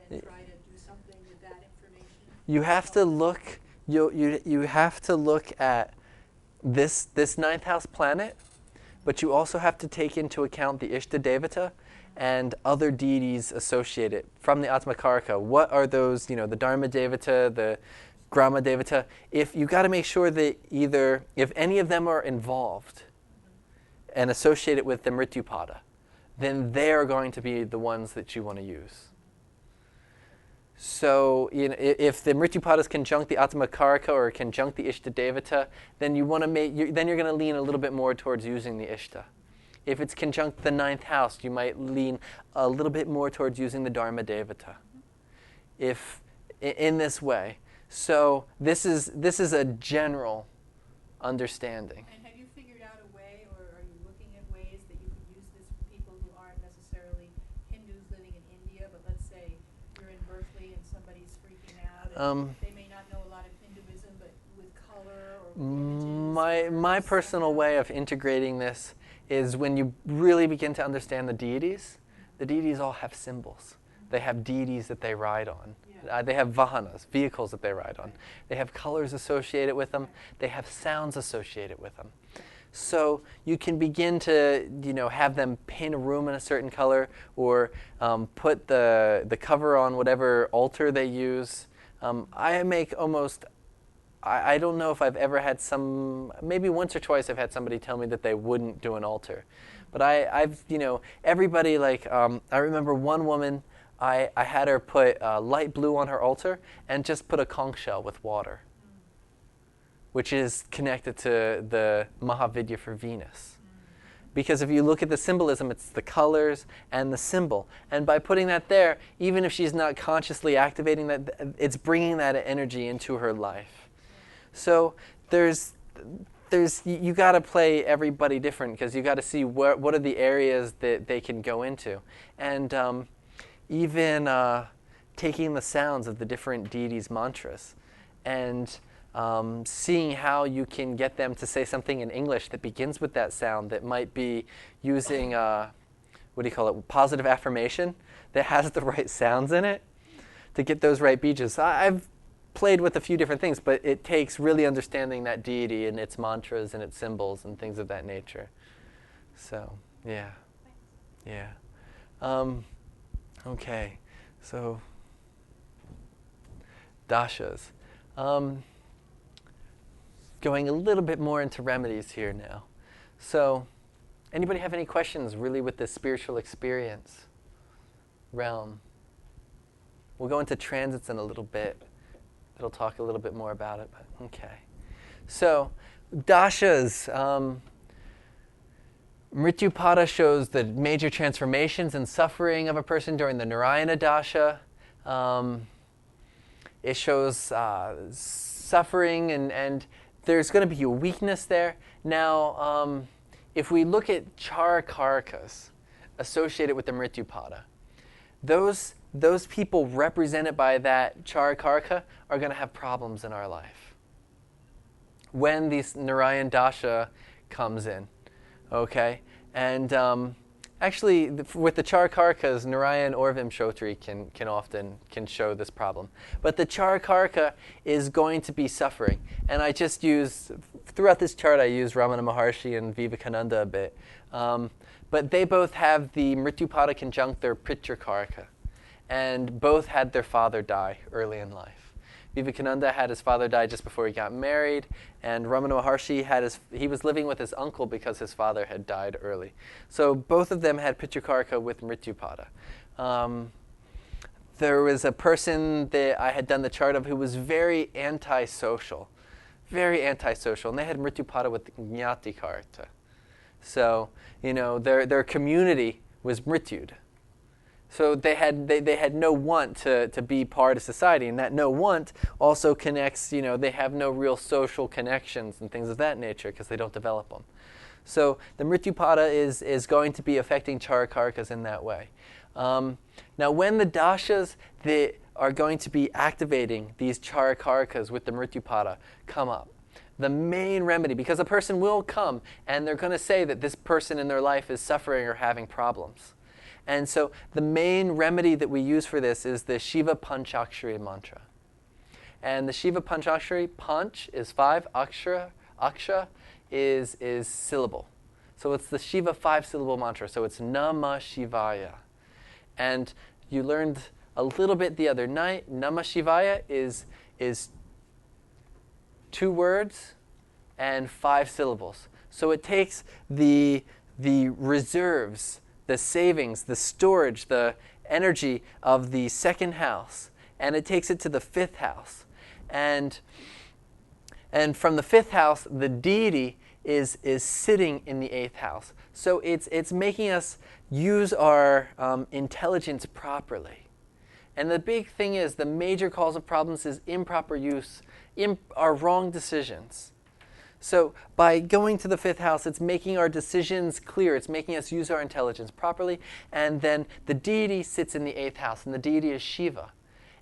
and try to do something with that information? You have to look. You have to look at this ninth house planet, but you also have to take into account the Ishta Devata and other deities associated from the Atmakarka. What are those? You know, the Dharma Devata, the Grama Devata. If you got to make sure that either if any of them are involved and associated with the Mrityupada, then they are going to be the ones that you want to use. So, you know, if the Mrityupada is conjunct the Atmakarka or conjunct the Ishta Devata, then you want to then you're going to lean a little bit more towards using the Ishta. If it's conjunct the ninth house, you might lean a little bit more towards using the Dharma Devata. If in this way, so this is a general understanding. And have you figured out a way, or are you looking at ways that you could use this for people who aren't necessarily Hindus living in India, but let's say you're in Berkeley and somebody's freaking out, and they may not know a lot of Hinduism, but with color or with images? My personal way of integrating this is when you really begin to understand the deities all have symbols. They have deities that they ride on. Yeah. They have vahanas, vehicles that they ride on. They have colors associated with them. They have sounds associated with them. So you can begin to, you know, have them paint a room in a certain color, or put the cover on whatever altar they use. I make almost. I don't know if I've ever had maybe once or twice I've had somebody tell me that they wouldn't do an altar. But I've, you know, everybody, like, I remember one woman, I had her put light blue on her altar and just put a conch shell with water, which is connected to the Mahavidya for Venus. Because if you look at the symbolism, it's the colors and the symbol. And by putting that there, even if she's not consciously activating that, it's bringing that energy into her life. So you got to play everybody different, because you got to see what are the areas that they can go into, and even taking the sounds of the different deities' mantras, and seeing how you can get them to say something in English that begins with that sound, that might be using positive affirmation that has the right sounds in it, to get those right beaches. I've played with a few different things, but it takes really understanding that deity and its mantras and its symbols and things of that nature. So, yeah. Yeah. Okay. So, dashas. Going a little bit more into remedies here now. So, anybody have any questions really with the spiritual experience realm? We'll go into transits in a little bit. It'll talk a little bit more about it, but okay. So, dashas. Mrityupada shows the major transformations and suffering of a person during the Narayana dasha. It shows suffering, and there's going to be a weakness there. Now, if we look at charakarkas associated with the Mrityupada, those people represented by that charakarka are going to have problems in our life when this Narayan dasha comes in. Okay? And actually, with the charakarkas, Narayan or Vimshotri can often show this problem. But the charakarka is going to be suffering. And I just use, throughout this chart, I use Ramana Maharshi and Vivekananda a bit. But they both have the Mrityupada conjunct their Pitrakarka. And both had their father die early in life. Vivekananda had his father die just before he got married, and Ramana Maharshi he was living with his uncle because his father had died early. So both of them had Pitrakarka with Mrityupada. There was a person that I had done the chart of who was very antisocial, and they had Mrityupada with Jnatikarta. So, their community was Mrityud. So they had no want to be part of society, and that no want also connects, they have no real social connections and things of that nature because they don't develop them. So the Mrityupada is going to be affecting charakarkas in that way. Now when the dashas that are going to be activating these charakarkas with the Mrityupada come up, the main remedy, because a person will come and they're going to say that this person in their life is suffering or having problems. And so the main remedy that we use for this is the Shiva Panchakshari mantra. And the Shiva Panchakshari, Panch is 5, Aksha is syllable. So it's the Shiva 5-syllable mantra. So it's Namah Shivaya. And you learned a little bit the other night. Namah Shivaya is 2 words and 5 syllables. So it takes the reserves, the savings, the storage, the energy of the 2nd house, and it takes it to the 5th house. And from the 5th house, the deity is sitting in the 8th house. So it's making us use our intelligence properly. And the big thing is, the major cause of problems is improper use, our wrong decisions. So by going to the 5th house, it's making our decisions clear. It's making us use our intelligence properly. And then the deity sits in the 8th house, and the deity is Shiva.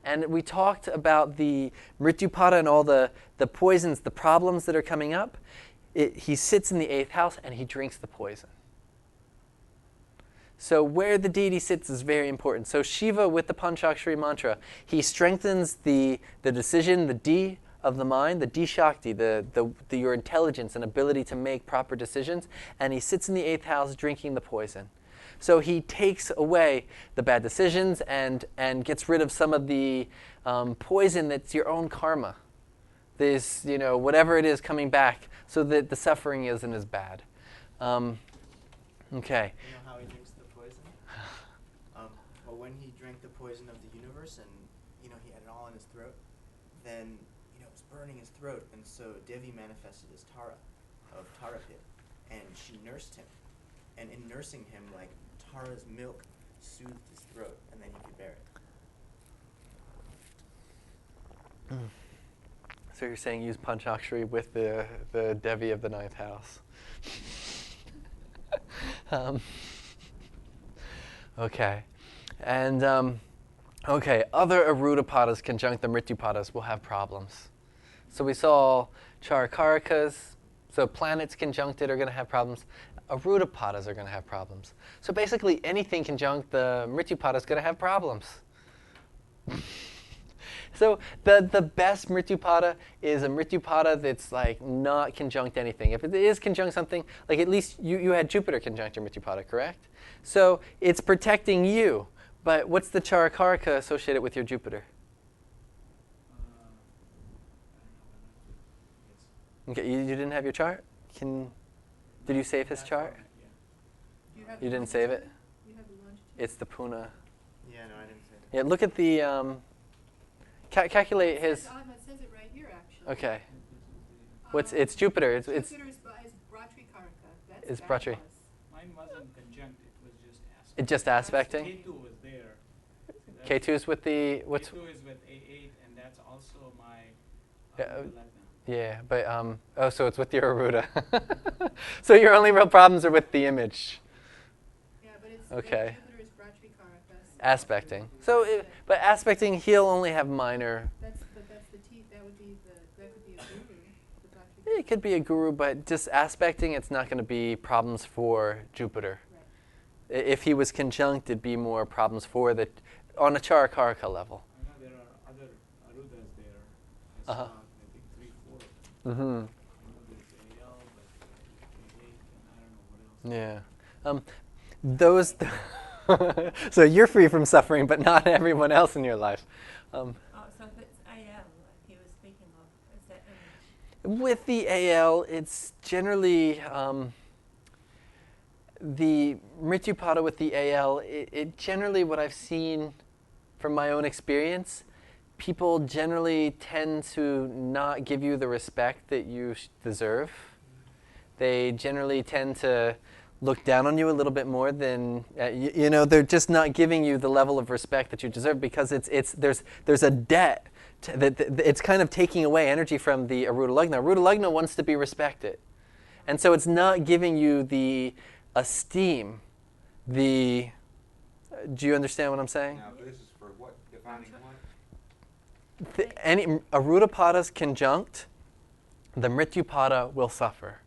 And we talked about the Mrityupada and all the poisons, the problems that are coming up. He sits in the 8th house, and he drinks the poison. So where the deity sits is very important. So Shiva, with the Panchakshari mantra, he strengthens the decision, the D of the mind, the D Shakti, your intelligence and ability to make proper decisions, and he sits in the 8th house drinking the poison. So he takes away the bad decisions and gets rid of some of the poison that's your own karma. This, whatever it is coming back, so that the suffering isn't as bad. Okay. You know how he drinks the poison? Well, when he drank the poison of the universe and, he had it all in his throat, then, it was burning his throat. And so Devi manifested as Tara of Tarapit, and she nursed him. And in nursing him, Tara's milk soothed his throat, and then he could bear it. So you're saying use Panchakshari with the Devi of the 9th house. Okay. And, other Arudapadas conjunct the Mrityupadas will have problems. So we saw Charkarikas, so planets conjuncted are going to have problems. Arudapadas are going to have problems. So basically anything conjunct the Mrityupada is going to have problems. So the best Mrityupada is a Mrityupada that's not conjunct anything. If it is conjunct something, at least you had Jupiter conjunct your Mrityupada, correct? So it's protecting you. But what's the Charakaraka associated with your Jupiter? Okay, you didn't have your chart? Did you save his chart? You didn't save it? You have the longitude? It's the Puna. Yeah, no, I didn't say that. Yeah, look at the calculate his. It says it right here, actually. Okay. It's Jupiter. It's Jupiter is Bratri Karaka. It's Bratri. Mine wasn't conjunct. It was just aspect. It's just aspecting. K2 was there. K2 is with the what's? K2 is with A8, and that's also my Lagna. Yeah, but so it's with your Aruda. So your only real problems are with the image. Yeah, but it's okay. Jupiter is Bratri Karaka. Aspecting. So, but aspecting, he'll only have minor. That's the teeth. That could be a guru. The Bratri It could be a guru, but just aspecting, it's not going to be problems for Jupiter. Right. If he was conjunct, it'd be more problems for on a Charakaraka level. I know there are other Arudas there. Uh-huh. I think 3, 4. Mm-hmm. I know there's AL, but A8, and I don't know what else. Yeah. Those. So you're free from suffering, but not everyone else in your life. So if it's AL he was speaking of, is that With the AL, it's generally the Mrityupada with the AL. It generally, what I've seen from my own experience, people generally tend to not give you the respect that you deserve. They generally tend to look down on you a little bit more than they're just not giving you the level of respect that you deserve, because there's a debt that it's kind of taking away energy from the Aruda Lagna. Aruda Lagna wants to be respected, and so it's not giving you the esteem. Do you understand what I'm saying? Now, this is for what? Defining what? Any Arudapadas conjunct, the Mrityupada will suffer.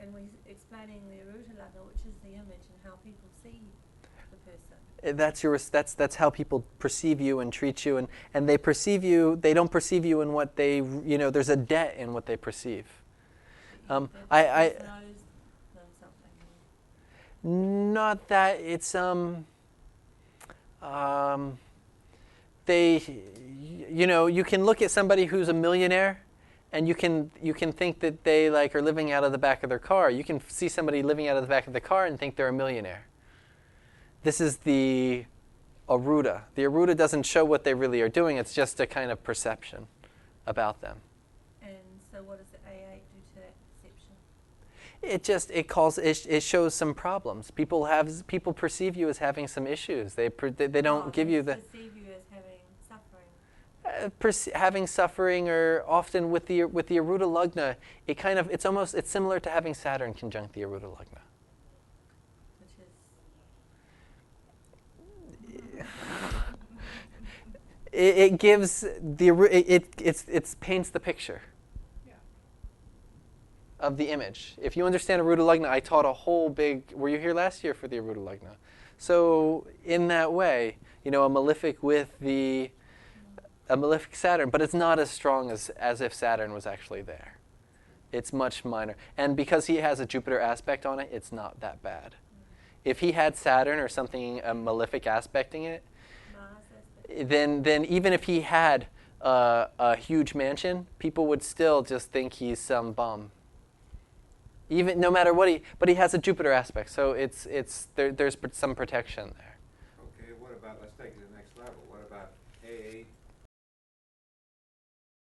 and we're explaining the Aruda Lagna, which is the image and how people see That's how people perceive you and treat you, and they perceive you. They don't perceive you in what they, there's a debt in what they perceive. Knows I something. not that it's they, you can look at somebody who's a millionaire, and you can think that they are living out of the back of their car. You can see somebody living out of the back of the car and think they're a millionaire. This is the Aruda. The Aruda doesn't show what they really are doing. It's just a kind of perception about them. And so what does the AA do to that perception? It shows some problems. People perceive you as having some issues. They don't give you the perceive you as having suffering. having suffering, or often with the Aruda Lagna, it's similar to having Saturn conjunct the Aruda Lagna. Which is It gives it paints the picture of the image. If you understand Aruda Lagna, I taught a whole big. Were you here last year for the Aruda Lagna? So in that way, a malefic with a malefic Saturn, but it's not as strong as if Saturn was actually there. It's much minor, and because he has a Jupiter aspect on it, it's not that bad. If he had Saturn or something a malefic aspecting it, then even if he had a huge mansion, people would still just think he's some bum. Even no matter what but he has a Jupiter aspect, so there's some protection there.